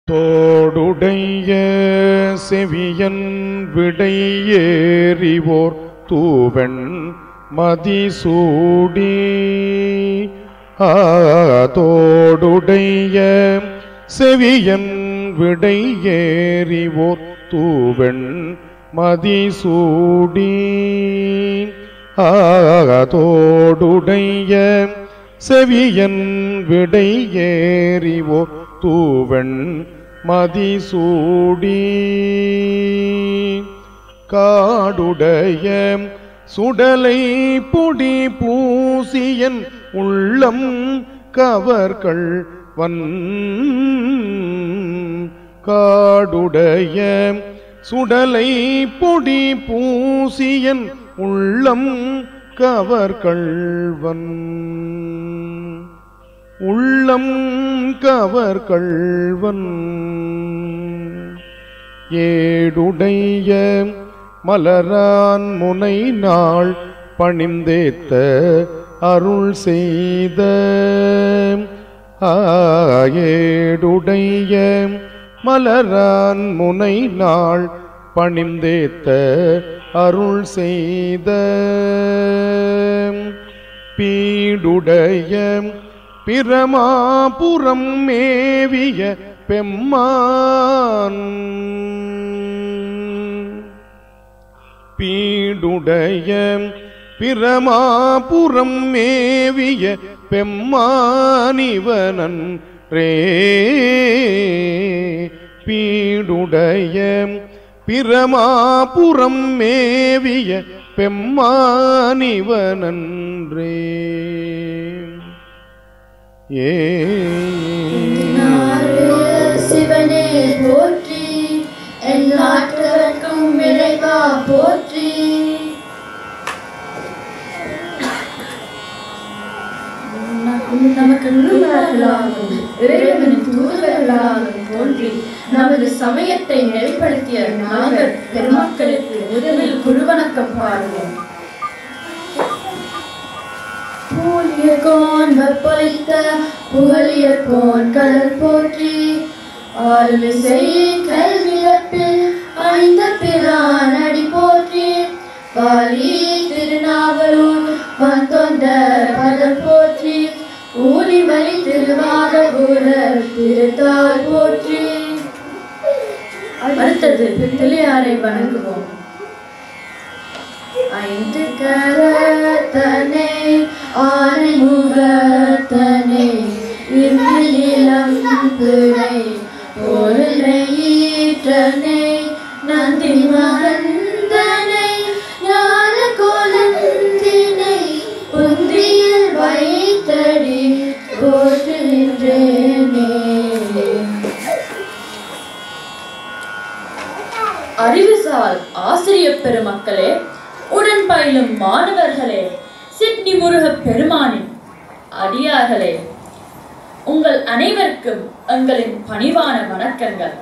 தோடுடைய செவியன் விடை ஏறிவோர் தூவெண் மதிசூடி தோடுடைய செவியன் விடை ஏறிவோர் தூவெண் மதிசூடி தோடுடைய செவியன் விடை ஏறிவோர் தூவெண் மதிசூடி காடுடைய சுடலை பொடி பூசியன் உள்ளம் கவர்கள் காடுடைய சுடலை பொடி பூசியன் உள்ளம் கவர்கள்வன் உள்ளம் கவர்கள்வன் ஏடுடைய மலரான் முனை நாள் பணிந்தேத்த அருள் செய்த ஏடுடைய மலரான் முனை நாள் பணிந்தேத்த அருள் செய்த பீடுடைய பிரமாபுரம் மேவிய பெம்மான் பீடுடைய பிரமாபுரம் மேவிய பெம்மானிவனன்றே பீடுடைய பிரமாபுரம் மேவிய பெம்மானிவனன்றே சிவனே போற்றி எல்லாற்றவர்க்கும் இறைவா போற்றி நமக்கு நுண்ணுணர்வுகளாகவும் இறைவனின் தூதுவர்களாகவும் தோன்றி நமது சமயத்தை நெறிப்படுத்திய நாங்கள் பெருமக்களுக்கு முதலில் குருவணக்கம் பாடுவோம். பூலியர்கோன் வெப்பளித்த புகழியர்கோன் கடல் போற்றி ஆழ்விசை கல்வியப்பில் அணிந்த பிரான் அடி போற்றி பாலி திருநாவலூர் வந்தொண்டர் பதம் போற்றி ஊழிமணி திருவாரூரர் திருத்தாள் போற்றி. அடுத்தது பிள்ளையாரை வணங்குவோம். ஐந்து கரத்தனை ஆனை முகத்தனை இளம் பிழை பொருளை ஈற்றனை நந்தி மகந்தனை ஞான கோலந்தினை புந்தியில் வைத்தடி போற்றுகின்றேனே. அறிவுசால் ஆசிரியப் பெருமக்களே, உடன் பயிலும் மாணவர்களே, சிட்னி முருகப் பெருமானின் அடியார்களே, உங்கள் அனைவருக்கும் எங்களின் பணிவான வணக்கங்கள்.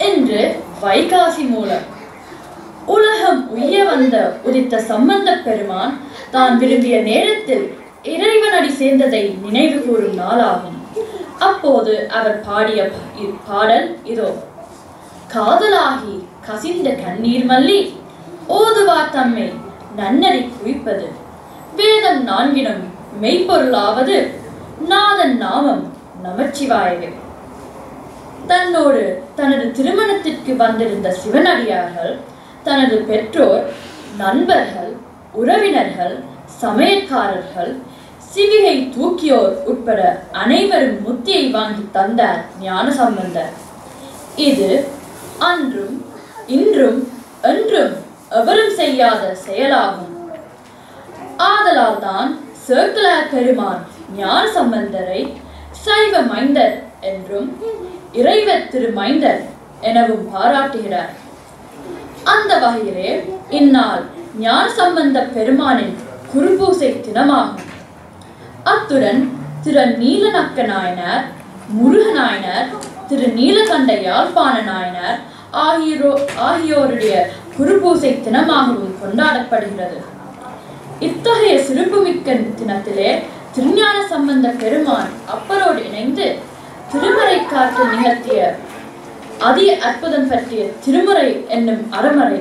இன்று வைகாசி மூலம் உலகம் உய்ய வந்த உதித்த சம்பந்த பெருமான் தான் விரும்பிய நேரத்தில் இறைவனடி சேர்ந்ததை நினைவு கூறும் நாளாகும். அப்போது அவர் பாடிய பாடல் இதோ. காதலாகி கசிந்த கண்ணீர் மல்லி ஓதுவார் தம்மை நன்னறி குவிப்பது வேதம் நான்கினும் மெய்ப்பொருளாவது நாதன் நாமம் நமச்சிவாயவே. தன்னோடு தனது திருமணத்திற்கு வந்திருந்த சிவனடியார்கள், தனது பெற்றோர், நண்பர்கள், உறவினர்கள், சமயக்காரர்கள், சிவிகை தூக்கியோர் உட்பட அனைவரும் முத்தியை வாங்கி தந்தார் ஞான சம்பந்தர். இது அன்றும் இன்றும் என்றும் எவரும் செய்யாத செயலாகும். ஆதலால் தான் சேக்கிழார் பெருமான் ஞான சம்பந்தரை சைவ மைந்தர் என்றும் இறைவ திருமைந்தர் எனவும் பாராட்டுகிறார். அந்த வகையிலே இந்நாள் ஞான சம்பந்த பெருமானின் குருபூசை தினமாகும். அத்துடன் திரு நீலநக்க நாயனார், முருக நாயனார், திரு நீலகண்ட யாழ்ப்பாண நாயனார் ஆகியோருடைய குருபூசை தினமாகவும் கொண்டாடப்படுகிறது. இத்தகைய சிறப்புமிக்க தினத்திலே திருஞான சம்பந்த பெருமான் அப்பரோடு இணைந்து திருமறைக்காட்டில் நிகழ்த்திய அதி அற்புதம் பற்றிய திருமுறை என்னும் அறமறை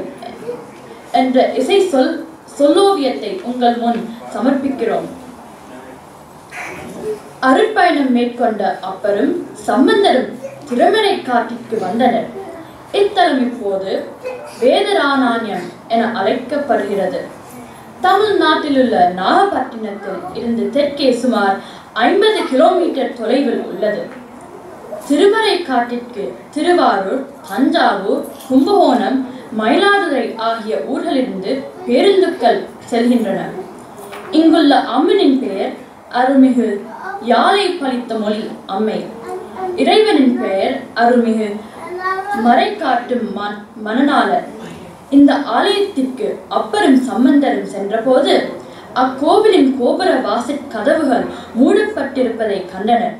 என்ற இசை சொல்லோவியத்தை உங்கள் முன் சமர்ப்பிக்கிறோம். அருட்பயணம் மேற்கொண்ட அப்பரும் சம்பந்தரும் திருமறைக்காட்டிற்கு வந்தனர். இத்தலம் இப்போது வேதராணான்யம் என அழைக்கப்படுகிறது. தமிழ்நாட்டில் உள்ள நாகப்பட்டினத்தில் இருந்து தெற்கே சுமார் 50 கிலோமீட்டர் தொலைவில் உள்ளது. திருமறைக்காட்டிற்கு திருவாரூர், தஞ்சாவூர், கும்பகோணம், மயிலாடுதுறை ஆகிய ஊர்களிலிருந்து பேருந்துகள் செல்கின்றன. இங்குள்ள அம்மனின் பெயர் அருள்மிகு யாழை பழித்த மொழி அம்மை. இறைவனின் பெயர் அருள்மிகு மறைக்காட்டு மணநாளர். இந்த ஆலயத்திற்கு அப்பரும் சம்பந்தரும் சென்றபோது அக்கோவிலின் கோபுர வாசற் கதவுகள் மூடப்பட்டிருப்பதை கண்டனர்.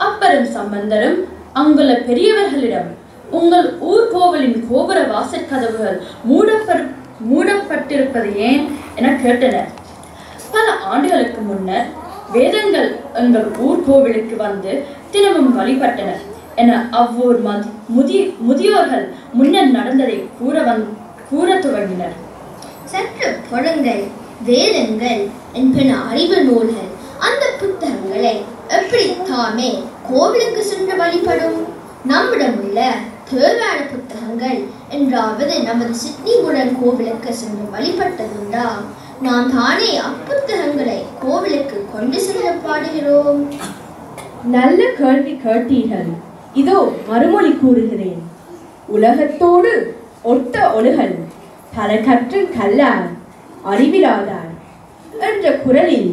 அப்பரும் சம்பந்தரும் அங்குள்ள பெரியவர்களிடம், உங்கள் ஊர் கோவிலின் கோபுர வாசற் கதவுகள் மூடப்பட்டிருப்பது ஏன் என கேட்டனர். பல ஆண்டுகளுக்கு முன்னர் வேதங்கள் எங்கள் ஊர் கோவிலுக்கு வந்து தினமும் வழிபட்டனர் என அவ்வூர் முதியோர்கள் முன்னர் நடந்ததை கூற துவங்கினர். சற்று பொருங்கள். வேதங்கள் என்பன அறிவு நூல்கள். அந்த புத்தகங்களை எப்படி தாமே கோவிலுக்கு சென்று வழிபடும்? நம்மிடம் உள்ள தேவையான புத்தகங்கள் என்றாவது நமது சிட்னிமுடன் கோவிலுக்கு சென்று வழிபட்டதுண்டா? நாம் தானே அப்புத்தகங்களை கோவிலுக்கு கொண்டு செல்ல பாடுகிறோம். நல்ல கேள்வி கேட்டீர்கள். இதோ மறுமொழி கூறுகிறேன். உலகத்தோடு ஒட்ட ஒழுகல் பல கற்று கல்லார் அறிவிலாதார் என்ற குரலில்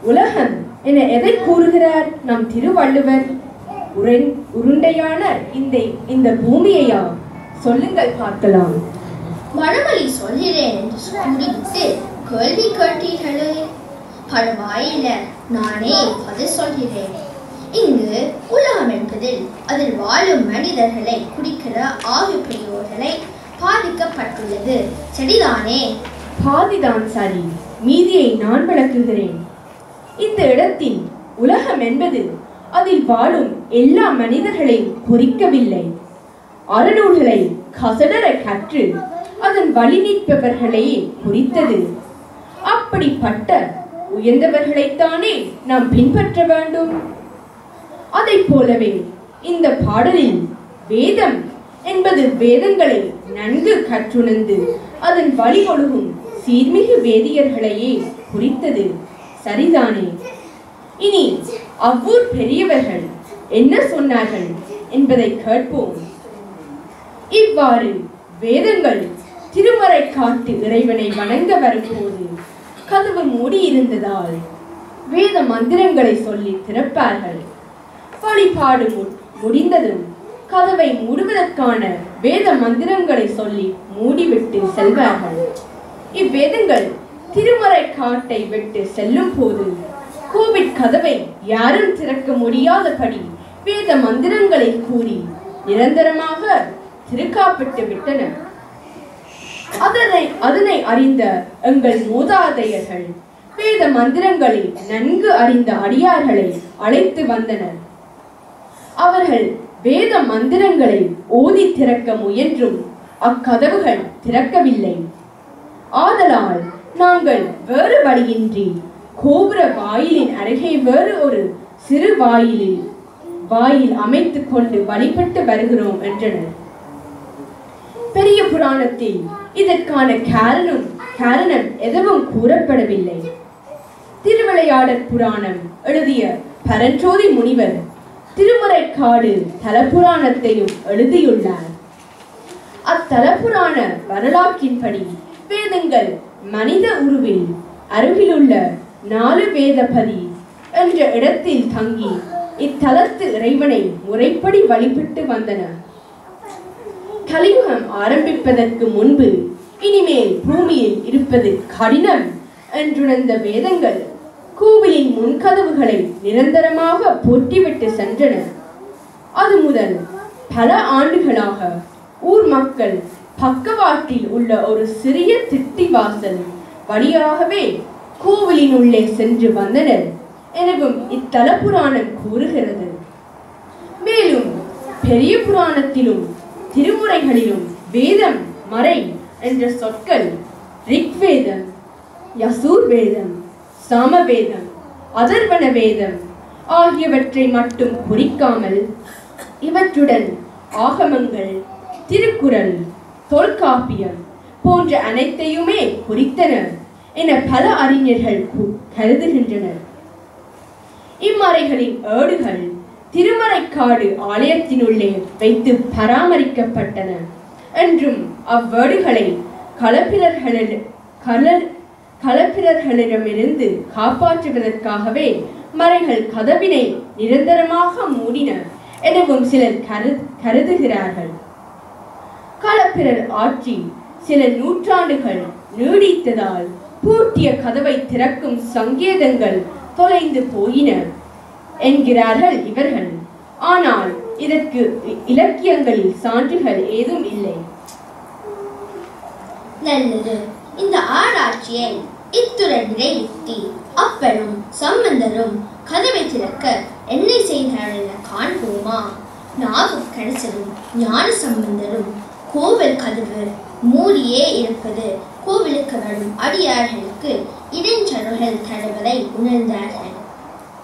உலகம் என எதை கூறுகிறார் நம் திருவள்ளுவர்? உருண்டையான இந்த பூமியையா? சொல்லுங்கள் பார்க்கலாம். மறுமொழி சொல்கிறேன் என்று கூறிவிட்டு கேள்வி கேட்டீர்களே, பரவாயில்ல, நானே பதில் சொல்கிறேன். இங்கு உலகம் என்பதில் அதில் வாழும் மனிதர்களை குறிக்கிற ஆகு பெரியோர்களை பாதிக்கப்பட்டுள்ளது. சரிதானே? பாதிதான் சரி, மீதியை நான் விளக்குகிறேன். இந்த இடத்தில் உலகம் என்பது அதில் வாழும் எல்லா மனிதர்களையும் குறிக்கவில்லை. அறநூல்களை கசடர கற்று அதன் வழி நிற்பவர்களையே குறித்தது. அப்படிப்பட்ட உயர்ந்தவர்களைத்தானே நாம் பின்பற்ற வேண்டும். அதை போலவே இந்த பாடலில் வேதம் என்பது வேதங்களை நன்கு கற்றுணர்ந்து அதன் வழி ஒழுகும் சீர்மிகு வேதியர்களையே குறித்தது. சரிதானே? இனி அவ்வூர் பெரியவர்கள் என்ன சொன்னார்கள் என்பதை கேட்போம். இவ்வாறு வேதங்கள் திருமறைக்காட்டு இறைவனை வணங்க வரும்போது கதவு மூடியிருந்ததால் வேத மந்திரங்களை சொல்லி திறப்பார்கள். வழிபாடு முடிந்ததும் கதவை மூடுவதற்கான வேத மந்திரங்களை சொல்லி மூடிவிட்டு செல்வார்கள். இவ்வேதங்கள் திருமறைக்காட்டை விட்டு செல்லும் போது கோவில் கதவை யாரும் திறக்க முடியாதபடி வேத மந்திரங்களை கூறி நிரந்தரமாக திருக்காப்பிட்டு விட்டனர். அதனை அறிந்த எங்கள் மூதாதையர்கள் வேத மந்திரங்களை நன்கு அறிந்த அடியார்களை அழைத்து வந்தனர். அவர்கள் வேத மந்திரங்களை ஓதி திறக்க முயன்றும் அக்கதவுகள் திறக்கவில்லை. ஆதலால் நாங்கள் வேறு வழியின்றி கோபுர வாயிலின் அருகே வேறு ஒரு சிறு வாயில் அமைத்துக் கொண்டு வழிபட்டு வருகிறோம் என்றனர். பெரிய புராணத்தில் இதற்கான காரணம் எதுவும் கூறப்படவில்லை. திருவிளையாடற் புராணம் எழுதிய பரஞ்சோதி முனிவர் திருமறைக்காடு தலபுராணத்தையும் எழுதியுள்ளார். அத்தலபுராண வரலாற்றின்படி வேதங்கள் மனித உருவில் அருகிலுள்ள 4 வேதபதி என்ற இடத்தில் தங்கி இத்தலத்து இறைவனை முறைப்படி வழிபட்டு வந்தன. கலியுகம் ஆரம்பிப்பதற்கு முன்பு இனிமேல் பூமியில் இருப்பது கடினம் என்றுணர்ந்த வேதங்கள் கோவிலின் முன்கதவுகளை நிரந்தரமாக பூட்டிவிட்டு சென்றன. அது முதல் பல ஆண்டுகளாக ஊர் மக்கள் பக்கவாட்டில் உள்ள ஒரு சிறிய திட்டி வாசல் வழியாகவே கோவிலின் உள்ளே சென்று வந்தனர் எனவும் இத்தல புராணம் கூறுகிறது. மேலும் பெரிய புராணத்திலும் திருமுறைகளிலும் வேதம் மறை என்ற சொற்கள் ரிக்வேதம், யசூர் வேதம், சாமவேதம், அதர்வண வேதம் ஆகியவற்றை மட்டும் குறிக்காமல் இவற்றுடன் ஆகமங்கள், திருக்குறள், தொல்காப்பியம் போன்ற அனைத்தையுமே குறித்தனர் என பல அறிஞர்கள் கருதுகின்றனர். இம்மறைகளின் ஏடுகள் திருமறைக்காடு ஆலயத்தினுள்ளே வைத்து பராமரிக்கப்பட்டன என்றும் அவ்வேடுகளை களப்பிரர்களிடமிருந்து காப்பாற்றுவதற்காகவே மறைகள் கதவினை நிரந்தரமாக மூடின எனவும் சிலர் கருதுகிறார்கள். களப்பிரர் ஆட்சி சில நூற்றாண்டுகள் நீடித்ததால் பூட்டிய கதவை திறக்கும் சங்கேதங்கள் தொலைந்து போயின என்கிறார்கள் இவர்கள். ஆனால் இதற்கு இலக்கியங்களில் சான்றுகள் ஏதும் இல்லை. நல்லது. இந்த ஆராய்ச்சியை இத்துடன் நிறைவேற்றி அப்பரும் சம்பந்தரும் கதவை திறக்க என்ன செய்தார்கள் என காண்போமா? நாவுக்கரசரும் ஞான சம்பந்தரும் கோவில் கதவு மூடியே இருப்பது கோவிலுக்கு வரும் அடியார்களுக்கு இடைஞ்சல்கள் தருவதை உணர்ந்தார்கள்.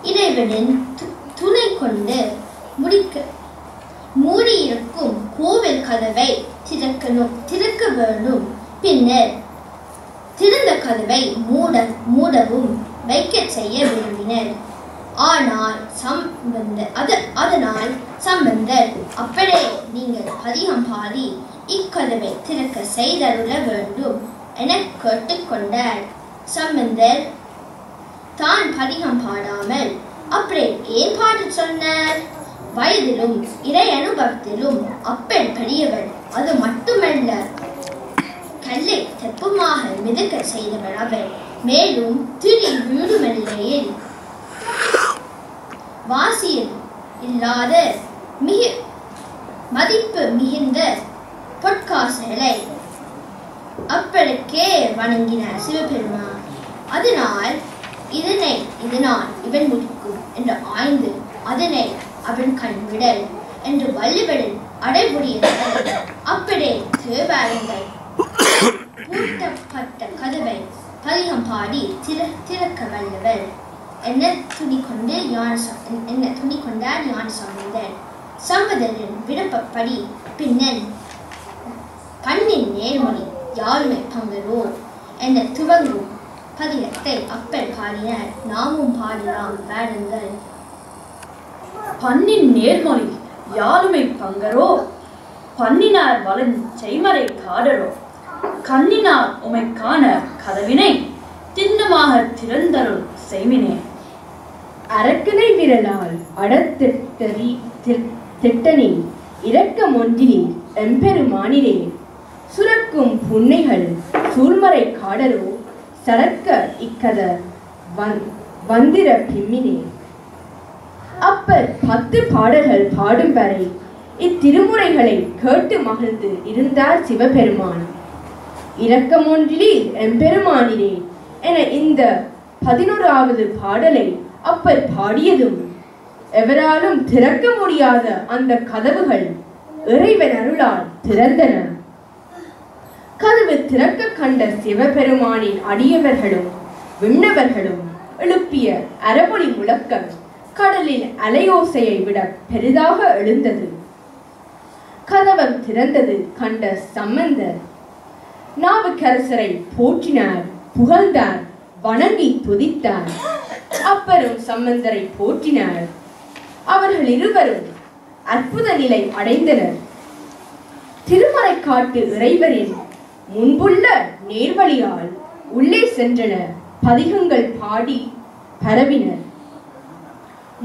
இறைவனின் துணை கொண்டு மூடியிருக்கும் கோவில் கதவை திறக்க வேண்டும். பின்னர் திறந்த கதவை மூடவும் வைக்க செய்ய விரும்பினர். ஆனால் சம்பந்தர் அப்படியே நீங்கள் பதிகம் பாடி இக்கதவை திறக்க செய்தருள வேண்டும் என கேட்டுக்கொண்டார். சம்பந்தர் தான் பதிகம் பாடாமல் அப்படியே ஏன் பாட சொன்னார்? வயதிலும் இறை அனுபவத்திலும் அப்பன் பெரியவர். அது மட்டுமல்ல, கல்லை தெப்பமாக மிதக்க செய்தவர் அவர். மேலும் திடீர் வீடுமல்லையில் வாசியில் இல்லாத மதிப்பு மிகுந்த பொற்காசுகளை அப்பனுக்கே வணங்கினார் சிவபெருமான். அதனால் இதனால் இவன் முடிக்கும் என்று ஆய்ந்து அதனை அவன் கண்விடல் என்று வள்ளுவரின் அடைபுடியர்கள். அப்படியே தேவாரங்கள் பூட்டப்பட்ட கதவை பதிகம் பாடி திறக்க வல்லவர் என்ன துணி கொண்டார் ஞான சம்பந்தர். சம்பந்தரின் விருப்பப்படி பின்னன் பண்ணின் நேர்மொழி யாருமே பங்கரோ என துவங்கும் பதிகத்தை அப்பர் பாடினார். நாமும் பாடலாம் பாருங்கள். பண்ணின் நேர்மொழி யாருமை பங்கரோ, பண்ணினார் வலன் செய்மறை காடரோ, கண்ணினார் உமை காண கதவினை திண்ணமாக திறந்தருள் செய்மினே. அரக்கனை விரலால் திட்டனி இரக்கம் ஒன்றினி எம்பெருமானிரே, சுரக்கும் புன்னைகள் சூழ்மறை காடரோ, சரக்க இக்கத வந்திர பிம்மினே. அப்பர் 10 பாடல்கள் பாடும் வரை இத்திருமுறைகளை கேட்டு மகிழ்ந்து இருந்தார் சிவபெருமான். இரக்கம் ஒன்றிலே எம்பெருமானிரே என இந்த 11வது பாடலை அப்பர் பாடியதும் எவராலும் திறக்க முடியாத அந்த கதவுகள் இறைவன் அருளால் திறந்தன. கதவு திறக்க கண்ட சிவபெருமானின் அடியவர்களும் விண்ணவர்களும் எழுப்பிய அரபொலி முழக்கம் கடலின் அலையோசையை விட பெரிதாக எழுந்தது. கதவம் திறந்தது கண்ட சம்பந்தர் நாவுக்கரசரை போற்றினார், புகழ்ந்தார், வணங்கி துதித்தார். அப்பரும் சம்பந்தரை போற்றினார். அவர்கள் இருவரும் அற்புத நிலை அடைந்தனர். திருமறைக்காட்டு இறைவரின் முன்புள்ள நேர்வழியால் உள்ளே சென்றனர். பதிகங்கள் பாடி பரவினர்.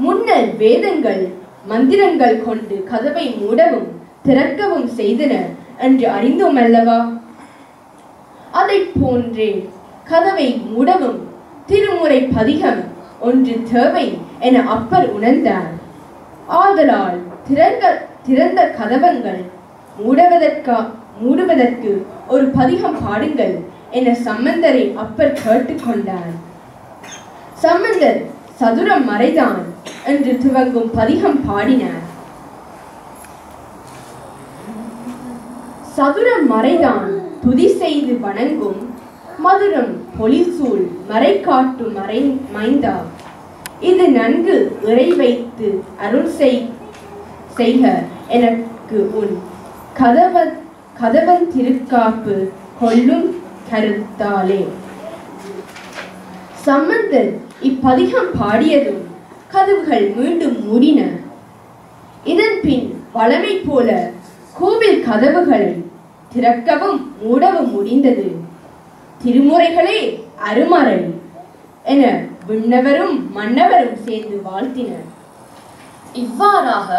முன்னர் வேதங்கள் மந்திரங்கள் கொண்டு கதவை மூடவும் திறக்கவும் செய்தனர் என்று அறிந்தோம் அல்லவா? அதை போன்றே கதவை மூடவும் திருமுறை பதிகம் ஒன்று தேவை என அப்பர் உணர்ந்தார். ஆதலால் திறந்த கதவங்கள் மூடுவதற்கு ஒரு பதிகம் பாடுங்கள் என சம்பந்தரை அப்பர் கேட்டுக்கொண்டார். சம்பந்தர் சதுரம் மறைதான் என்று துவங்கும் பதிகம் பாடினார். சதுர மறைதான் துதி செய்து வணங்கும் மதுரம் பொலிசூழ் மறை காட்டு மைந்தா இது நன்கு இறை வைத்து அருள் செய்க எனக்கு உன் கதவன் திருக்காப்பு கொள்ளும் கருத்தாலே. சம்பந்தர் இப்பதிகம் பாடியதும் கதவுகள் மீண்டும் மூடின. இதன் பின் வழமை போல கோவில் கதவுகளை திறக்கவும் மூடவும் முடிந்தது. திருமுறைகளே அருமறை என விண்ணவரும் மன்னவரும் சேர்ந்து வாழ்த்தினர். இவ்வாறாக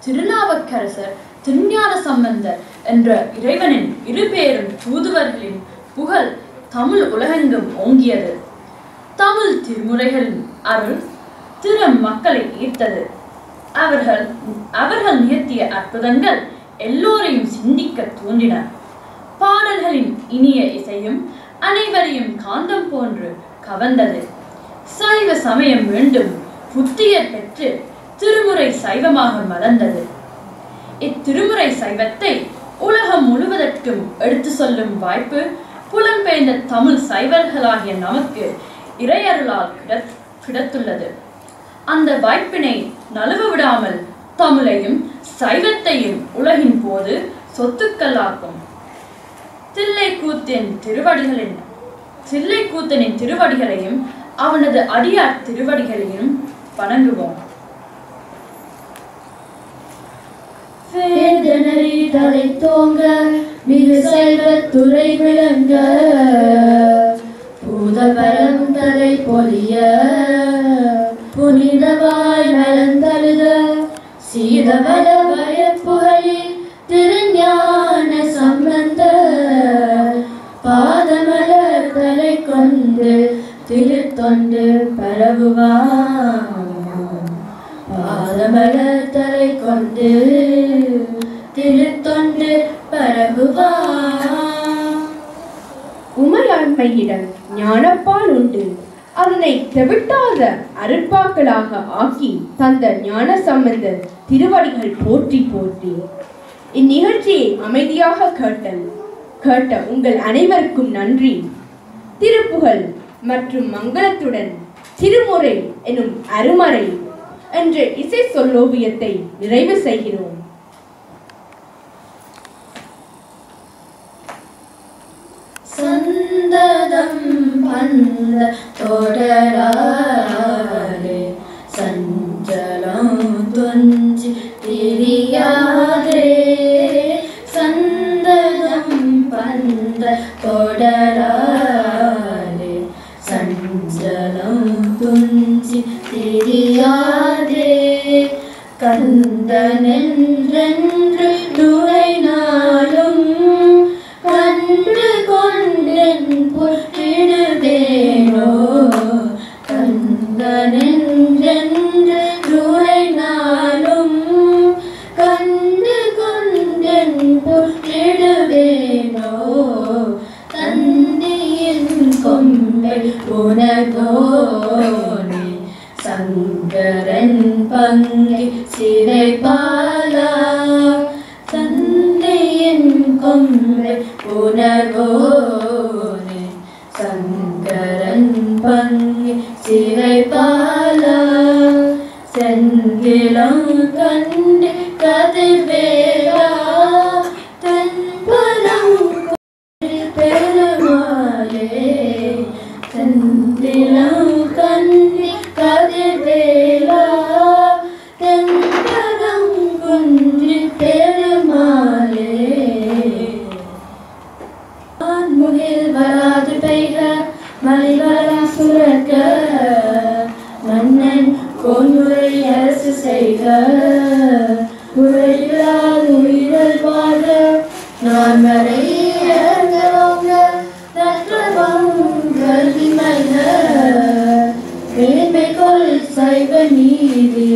திருநாவுக்கரசர் திருஞான சம்பந்தர் என்ற இறைவனின் இருபேரும் தூதுவர்களின் புகழ் தமிழ் உலகெங்கும் ஓங்கியது. தமிழ் திருமுறைகளின் அருள் திறம் மக்களை ஈர்த்தது. அவர்கள் நிகழ்த்திய அற்புதங்கள் எல்லோரையும் சிந்திக்க தூண்டின. பாடல்களின் இனிய இசையும் அனைவரையும் காந்தம் போன்று கவர்ந்தது. சைவ சமயம் மீண்டும் புத்துயிர் பெற்று திருமுறை சைவமாக மலர்ந்தது. இத்திருமுறை சைவத்தை உலகம் முழுவதற்கும் எடுத்து சொல்லும் வாய்ப்பு புலம்பெயர்ந்த தமிழ் சைவர்களாகிய நமக்கு இறையருளால் கிடைத்துள்ளது. அந்த வாய்ப்பினை நழுவ விடாமல் தமிழையும் சைவத்தையும் உலகின் போது சொத்துக்களாக்கும் தில்லைக்கூத்தனின் திருவடிகளையும் அவனது அடியார் திருவடிகளையும் வணங்குவோம். வேதனை தலை தோங்க மிகு செல்வத்துறை விளங்க பூதபரம் தலை பொலிய புனிதவாய் நலந்தழுத சீதபல பயப்புகழி திருஞான சம்பந்த பாதமலர் தலை கொண்டு திருத்தொண்டு பரவுவான். பாதமலர் தலை கொண்டு திருத்தொண்டு பரவுவான். உமையாண்மையிடம் ஞானப்பால் உண்டு அதனை தெவிட்டாத அருட்பாக்களாக ஆக்கி தந்த ஞான சம்பந்தர் திருவடிகள் போற்றி போற்றி. இந்நிகழ்ச்சியை அமைதியாக கேட்ட உங்கள் அனைவருக்கும் நன்றி. திருப்புகழ் மற்றும் மங்களத்துடன் திருமுறை எனும் அருமறை என்ற இசை சொல்லோவியத்தை நிறைவு செய்கிறோம். சந்ததம் பந்த தொடராலே சஞ்சலம் துஞ்சி திரியாதே. சந்ததம் பந்த தொடராலே சஞ்சலம் துஞ்சி திரியாதே. கந்தனென்றென்று துணை நாளும் கண்டு கொண்டென் புற்றிடுவேனோ. கந்தனென்றென்று துணை நாளும் கண்டு கொண்டென் புற்றிடுவேனோ. தந்தியின் கொம்பை உணர்வோனே சங்கரன் பங்கை சிறைபாலா. தந்தையின் கொம்பை உணர்வோனே சங்கரன் பங்கை சிறைபாலா. செந்திலம் கண்டு கதிர்வேலா தென்பலம் பெருமாளே. செந்திலம் கண்டு கதிர்வேலா தென்பலம் குன்றி பெருமாளே. முகில் வராது பெய்க மலைவரம் சுரக்க மன்னன் கொன்னுரை அரசு செய்க. உரையிலாது உயிரல் வாழ நான் வரை இறங்கவங்க தற்றவம் கல்வி மல்க. மேன்மைகொள் சைவ நீதி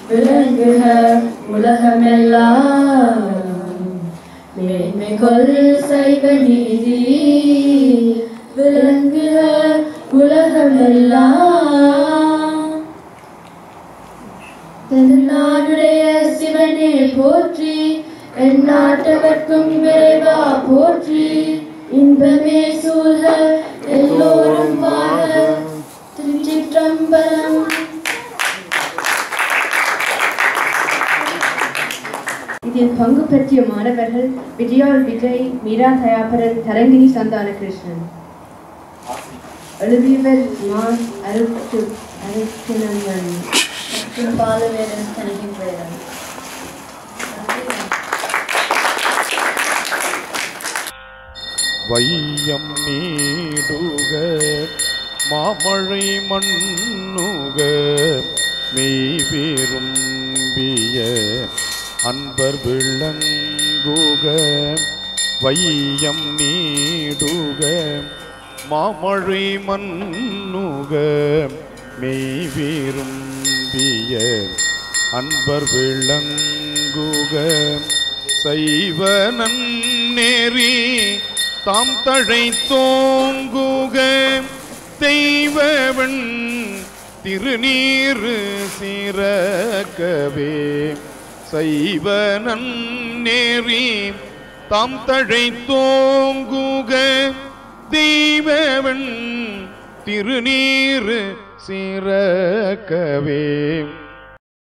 விளங்குக உலகமெல்லாம். மேன்மைகொள் சைவ நீதி விளங்குக உலகமெல்லாம். தென்னாடுடைய சிவனே போற்றி என் எந்நாட்டவர்க்கும் விரைவா போற்றி இன்பமே சூழ்க எல்லோரும் வாழ. திருச்சிற்றம்பலம். இதில் பங்கு பெற்றிய மாணவர்கள் விஜயால் விஜய், மீரா தயாபரன், தரங்கினி சந்தான கிருஷ்ணன். எழுதியவர் மாஸ் அருட்சினந்தன் மற்றும் பாலவேலன் தனிகின்றனர். வையம் நீடுக மாமழை மண்ணுக மெய் விரும்பிய அன்பர் விளங்குக. வையம் நீடுக மாமழை மண்ணுக மெய் விரும்பிய அன்பர் விளங்குக. சைவ நன்னேறி தாம் தழைத்தோங்குக தெய்வவன் திருநீறு சிறக்கவே. சைவ நன்னேறி தாம் தழைத்தோங்குக தெய்வவன் திருநீறு சிறக்கவே.